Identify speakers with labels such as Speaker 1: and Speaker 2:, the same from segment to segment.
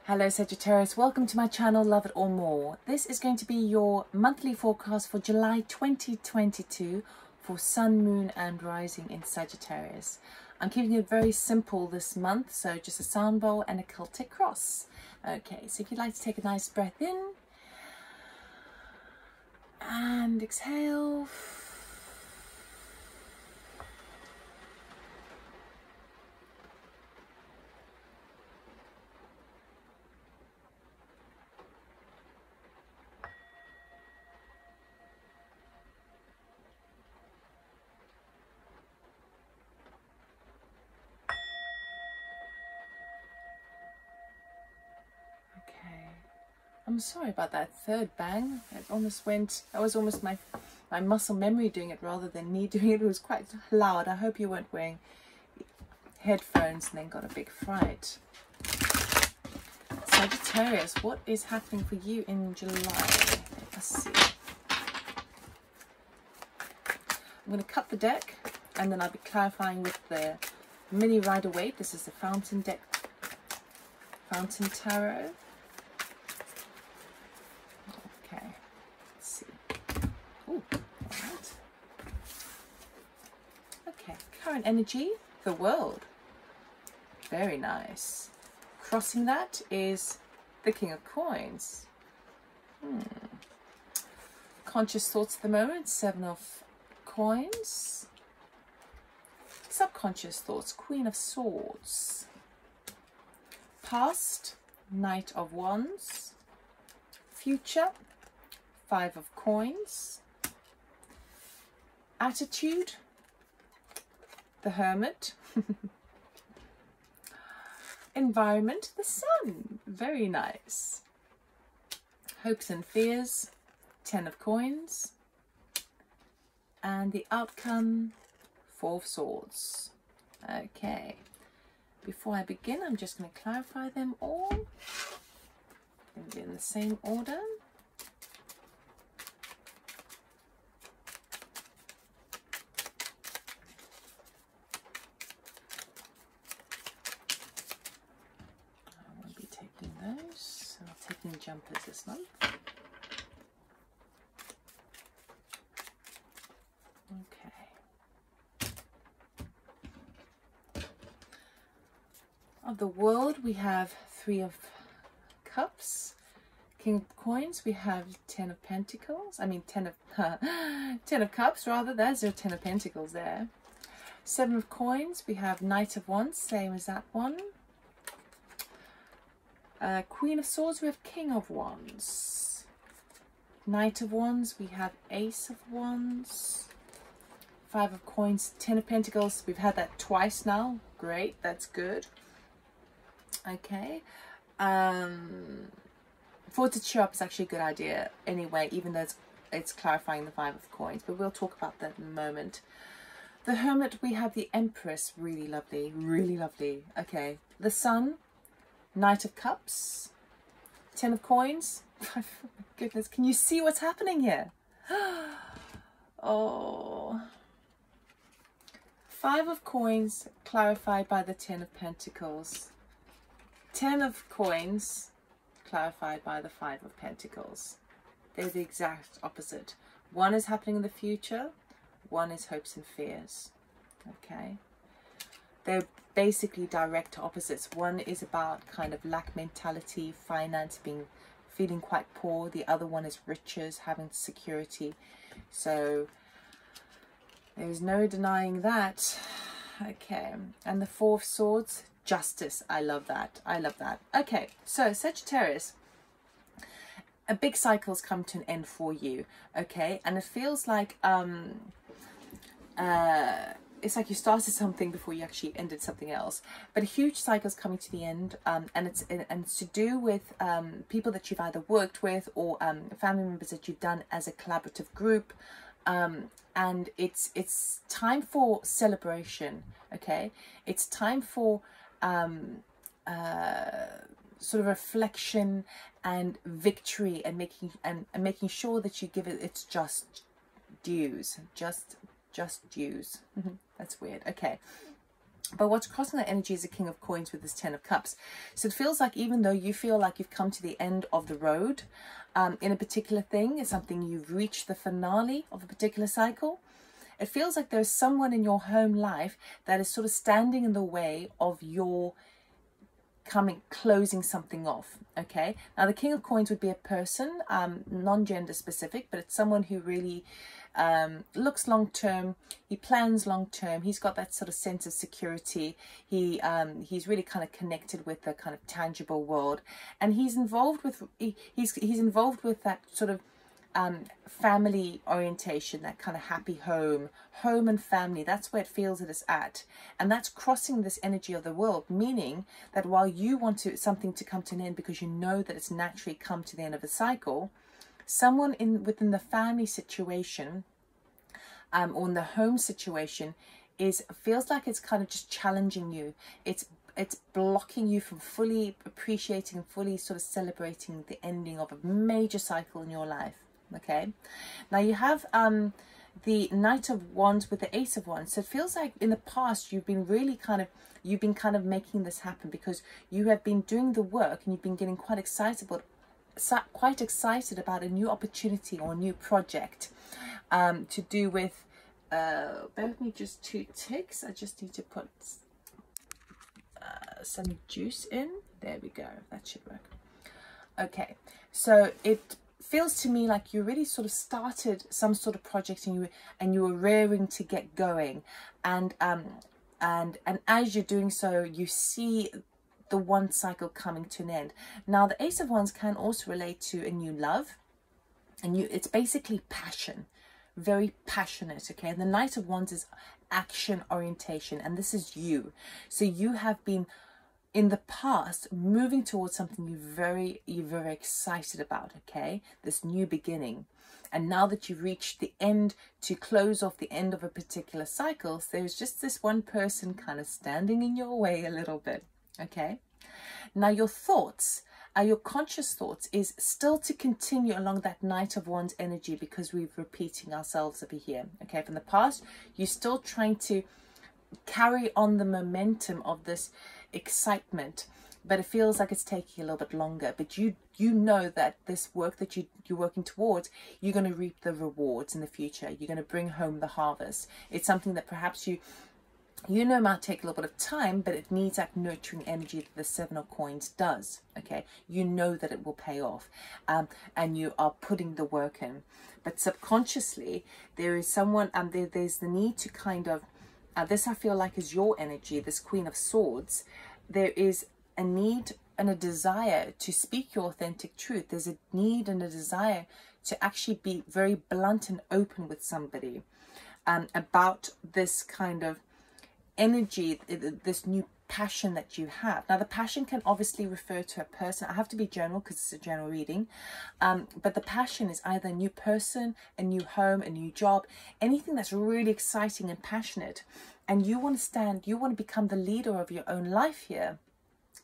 Speaker 1: Hello Sagittarius, welcome to my channel Love It or More. This is going to be your monthly forecast for July 2022 for Sun, Moon and Rising in Sagittarius. I'm keeping it very simple this month, so just a sound bowl and a Celtic cross. Okay, so if you'd like to take a nice breath in and exhale. I'm sorry about that third bang. It almost went, that was almost my muscle memory doing it rather than me doing it. It was quite loud. I hope you weren't wearing headphones and then got a big fright. Sagittarius, what is happening for you in July? Let's see. I'm going to cut the deck and then I'll be clarifying with the mini Rider-Waite. This is the Fountain deck, Fountain Tarot. Current energy, the World. Very nice. Crossing that is the King of Coins. Conscious thoughts at the moment, Seven of Coins. Subconscious thoughts, Queen of Swords. Past, Knight of Wands. Future, Five of Coins. Attitude, the Hermit. Environment, the Sun. Very nice. Hopes and fears, Ten of Coins. And the outcome, Four of Swords. Okay. Before I begin, I'm just going to clarify them all. Going to be in the same order. So I'm taking jumpers this month. Okay. Of the World, we have Three of Cups. King of Coins, we have Ten of Pentacles. I mean, Ten of Cups, rather. There's a Ten of Pentacles there. Seven of Coins, we have Knight of Wands, same as that one. Queen of Swords, we have King of Wands. Knight of Wands, we have Ace of Wands. Five of Coins, Ten of Pentacles. We've had that twice now. Great, that's good. Okay. For to cheer up is actually a good idea anyway, even though it's clarifying the Five of Coins. But we'll talk about that in a moment. The Hermit, we have the Empress. Really lovely, really lovely. Okay. The Sun, Knight of Cups, Ten of Coins. Oh my goodness, can you see what's happening here? Oh. Five of Coins clarified by the Ten of Pentacles. Ten of Coins clarified by the Five of Pentacles. They're the exact opposite. One is happening in the future, one is hopes and fears. Okay. They're basically direct opposites. One is about kind of lack mentality, finance, feeling quite poor. The other one is riches, having security. So there's no denying that. Okay, and the Four of Swords, justice. I love that. I love that. Okay, so Sagittarius, a big cycle's come to an end for you. Okay, and it feels like it's like you started something before you actually ended something else. But a huge cycle is coming to the end, and it's to do with people that you've either worked with or family members that you've done as a collaborative group, and it's time for celebration. Okay, it's time for sort of reflection and victory, and making sure that you give it its just dues. Just dues. That's weird. Okay. But what's crossing that energy is the King of Coins with this 10 of Cups. So it feels like even though you feel like you've come to the end of the road in a particular thing, it's something you've reached the finale of a particular cycle, it feels like there's someone in your home life that is sort of standing in the way of your closing something off. Okay, now the King of Coins would be a person, non-gender specific, but it's someone who really looks long term, he plans long term, he's got that sort of sense of security, he's really kind of connected with the kind of tangible world, and he's involved with he's involved with that sort of family orientation, that kind of happy home and family. That's where it feels it is at, and that's crossing this energy of the world, meaning that while you want something to come to an end because you know that it's naturally come to the end of a cycle, someone within the family situation or in the home situation feels like it's kind of just challenging you. It's blocking you from fully appreciating and fully sort of celebrating the ending of a major cycle in your life. Okay, now you have the Knight of Wands with the Ace of Wands. So it feels like in the past you've been kind of making this happen because you have been doing the work and you've been getting quite excited about a new opportunity or a new project to do with bear with me just 2 ticks. I just need to put some juice in. There we go, that should work. Okay, so it feels to me like you really sort of started some sort of project and you were raring to get going, and as you're doing so, you see the one cycle coming to an end. Now the Ace of Wands can also relate to a new love, and it's basically passion, very passionate. Okay, and the Knight of Wands is action orientation, and this is you. So you have been in the past moving towards something you're very excited about. Okay, this new beginning. And now that you've reached the end, to close off the end of a particular cycle, there's just this one person kind of standing in your way a little bit. Okay, now your thoughts, your conscious thoughts is still to continue along that Knight of Wands energy, because we're repeating ourselves over here. Okay, from the past, you're still trying to carry on the momentum of this excitement, but it feels like it's taking a little bit longer. But you know that this work that you're working towards, you're going to reap the rewards in the future. You're going to bring home the harvest. It's something that perhaps you know might take a little bit of time, but it needs that nurturing energy that the Seven of Coins does. Okay, you know that it will pay off, and you are putting the work in. But subconsciously, there is someone, there's the need to kind of, this I feel like is your energy, this Queen of Swords. There is a need and a desire to speak your authentic truth. There's a need and a desire to actually be very blunt and open with somebody about this kind of energy, this new passion that you have. Now the passion can obviously refer to a person. I have to be general because it's a general reading, but the passion is either a new person, a new home, a new job, anything that's really exciting and passionate, and you want to become the leader of your own life here.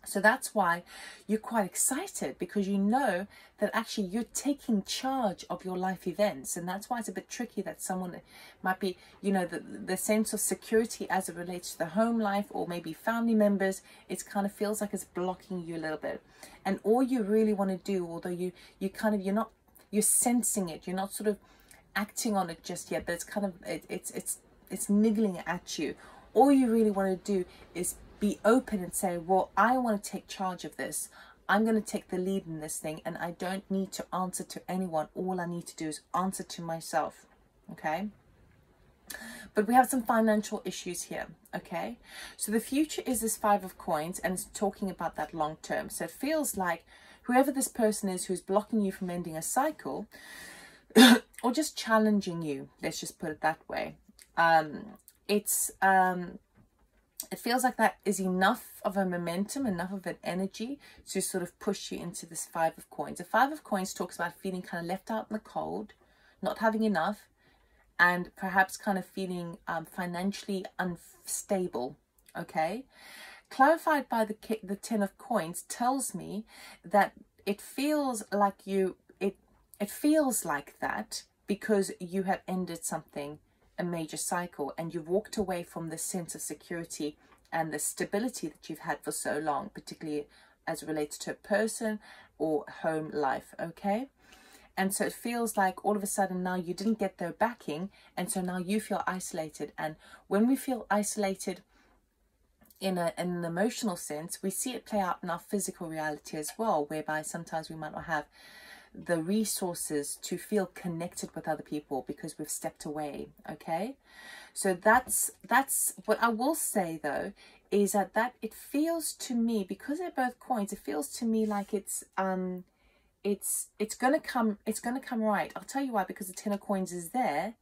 Speaker 1: So that's why you're quite excited, because you know that actually you're taking charge of your life events. And that's why it's a bit tricky that someone might be, you know, the sense of security as it relates to the home life or maybe family members, it kind of feels like it's blocking you a little bit. And all you really want to do, although you're sensing it, you're not sort of acting on it just yet, but it's kind of, it's niggling at you. All you really want to do is be open and say, well, I want to take charge of this. I'm going to take the lead in this thing, and I don't need to answer to anyone. All I need to do is answer to myself. Okay, but we have some financial issues here. Okay, so the future is this Five of Coins, and it's talking about that long term. So it feels like whoever this person is who's blocking you from ending a cycle or just challenging you, let's just put it that way, it feels like that is enough of a momentum, enough of an energy to sort of push you into this Five of Coins. The Five of Coins talks about feeling kind of left out in the cold, not having enough, and perhaps kind of feeling financially unstable. Okay, clarified by the Ten of Coins tells me that it feels like it feels like that because you have ended something, a major cycle, and you've walked away from this sense of security and the stability that you've had for so long, particularly as it relates to a person or home life, okay? And so it feels like all of a sudden now you didn't get their backing, and so now you feel isolated. And when we feel isolated in an emotional sense, we see it play out in our physical reality as well, whereby sometimes we might not have the resources to feel connected with other people because we've stepped away, okay? So that's what I will say, though, is that it feels to me, because they're both coins, it feels to me like it's gonna come right. I'll tell you why. Because the 10 of coins is there,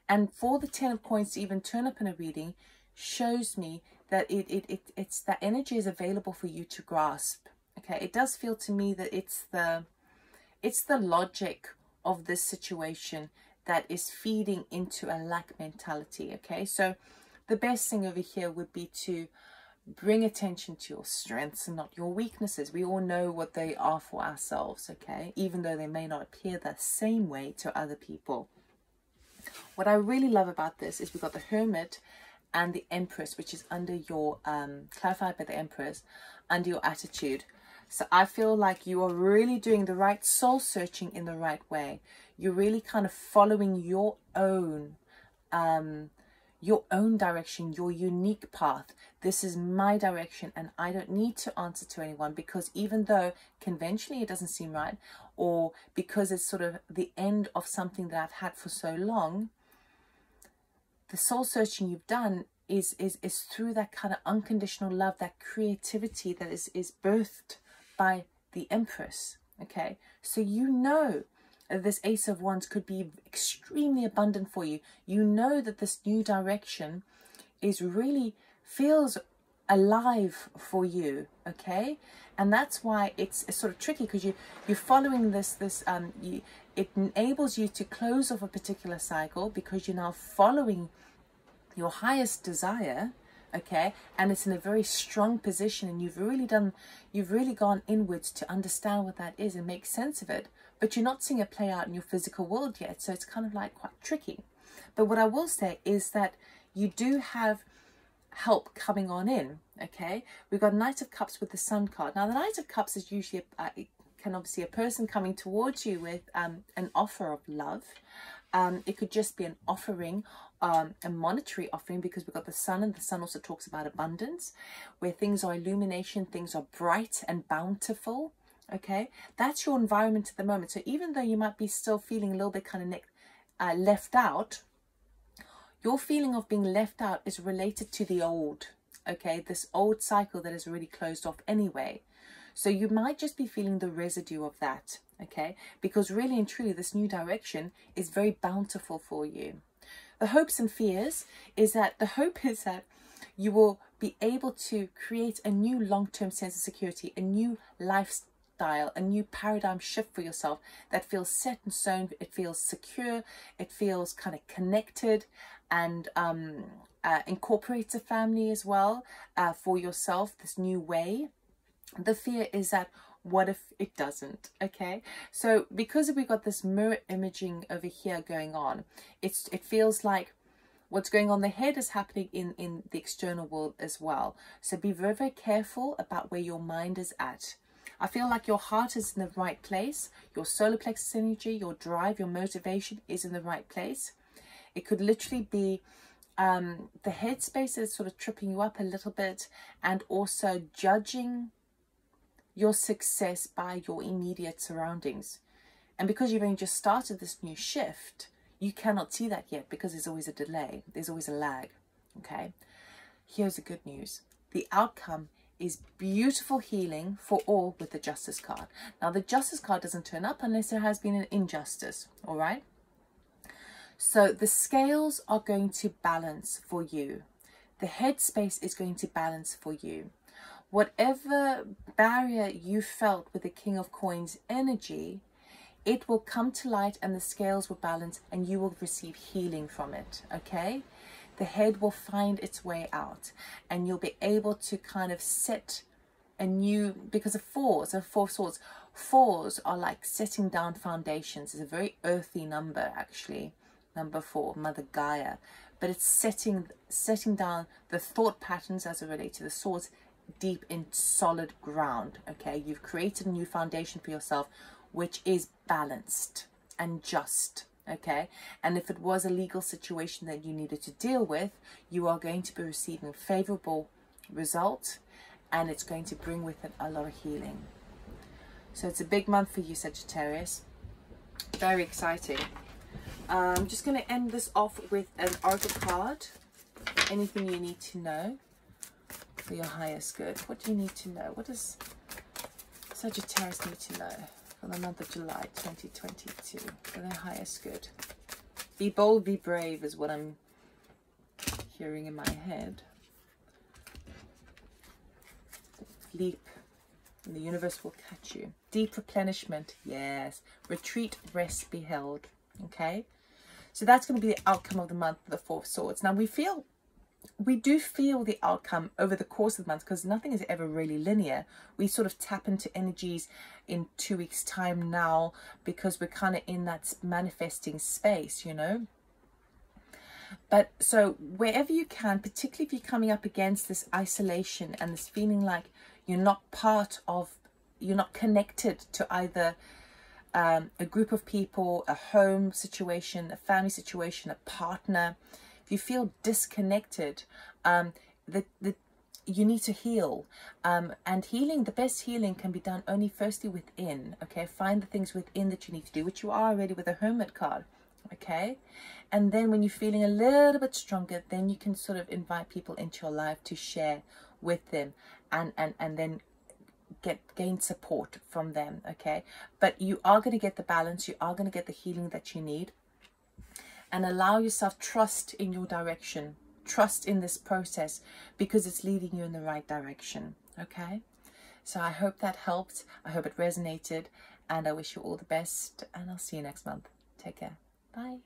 Speaker 1: and for the 10 of coins to even turn up in a reading shows me that it's that energy is available for you to grasp, okay? It does feel to me that it's the logic of this situation that is feeding into a lack mentality, okay? So the best thing over here would be to bring attention to your strengths and not your weaknesses. We all know what they are for ourselves, okay? Even though they may not appear the same way to other people. What I really love about this is we've got the Hermit and the Empress, which is under your, clarified by the Empress, under your attitude. So I feel like you are really doing the right soul searching in the right way. You're really kind of following your own direction, your unique path. This is my direction, and I don't need to answer to anyone, because even though conventionally it doesn't seem right, or because it's sort of the end of something that I've had for so long, the soul searching you've done is through that kind of unconditional love, that creativity that is birthed by the Empress, okay? So you know this Ace of Wands could be extremely abundant for you. You know that this new direction is really feels alive for you, okay? And that's why it's sort of tricky, because you're following this it enables you to close off a particular cycle because you're now following your highest desire, okay? And it's in a very strong position, and you've really gone inwards to understand what that is and make sense of it. But you're not seeing it play out in your physical world yet, so it's kind of like quite tricky. But what I will say is that you do have help coming on in, okay? We've got Knight of Cups with the Sun card. Now the Knight of Cups is usually obviously a person coming towards you with an offer of love. It could just be an offering, a monetary offering, because we've got the Sun, and the Sun also talks about abundance, where things are illumination, things are bright and bountiful, okay? That's your environment at the moment. So even though you might be still feeling a little bit kind of left out, your feeling of being left out is related to the old, okay? This old cycle that is already closed off anyway. So you might just be feeling the residue of that, okay? Because really and truly, this new direction is very bountiful for you. The hopes and fears is that, the hope is that you will be able to create a new long-term sense of security, a new lifestyle, a new paradigm shift for yourself that feels set and stone. It feels secure, it feels kind of connected, and incorporates a family as well for yourself, this new way. The fear is that, what if it doesn't, okay? So because we've got this mirror imaging over here going on, it feels like what's going on in the head is happening in the external world as well. So be very, very careful about where your mind is at. I feel like your heart is in the right place. Your solar plexus energy, your drive, your motivation is in the right place. It could literally be the headspace is sort of tripping you up a little bit, and also judging your success by your immediate surroundings. And because you've only just started this new shift, you cannot see that yet, because there's always a delay, there's always a lag, okay? Here's the good news. The outcome is beautiful healing for all with the Justice card. Now the Justice card doesn't turn up unless there has been an injustice, all right? So the scales are going to balance for you. The headspace is going to balance for you. Whatever barrier you felt with the King of Coins energy, it will come to light, and the scales will balance, and you will receive healing from it, okay? The head will find its way out, and you'll be able to kind of set a new, because of fours, of Four of Swords, fours are like setting down foundations. It's a very earthy number, actually. Number 4, Mother Gaia, but it's setting down the thought patterns as it relates to the swords deep in solid ground. Okay, you've created a new foundation for yourself, which is balanced and just. Okay, and if it was a legal situation that you needed to deal with, you are going to be receiving favorable result, and it's going to bring with it a lot of healing. So it's a big month for you, Sagittarius. Very exciting. I'm just going to end this off with an oracle card. Anything you need to know for your highest good. What do you need to know? What does Sagittarius need to know for the month of July 2022 for their highest good? Be bold, be brave is what I'm hearing in my head. Leap, and the universe will catch you. Deep replenishment, yes. Retreat, rest, be held. Okay, so that's going to be the outcome of the month of the Four of Swords. Now we do feel the outcome over the course of the month, because nothing is ever really linear. We sort of tap into energies in 2 weeks time now, because we're kind of in that manifesting space, you know. But so wherever you can, particularly if you're coming up against this isolation and this feeling like you're not you're not connected to either a group of people, a home situation, a family situation, a partner, if you feel disconnected, you need to heal. And healing, the best healing can be done only firstly within. Okay, find the things within that you need to do, which you are already with the Hermit card. Okay, and then when you're feeling a little bit stronger, then you can sort of invite people into your life to share with them, and then gain support from them. Okay, but you are going to get the balance, you are going to get the healing that you need, and allow yourself trust in your direction, trust in this process, because it's leading you in the right direction. Okay, so I hope that helped, I hope it resonated, and I wish you all the best, and I'll see you next month. Take care. Bye.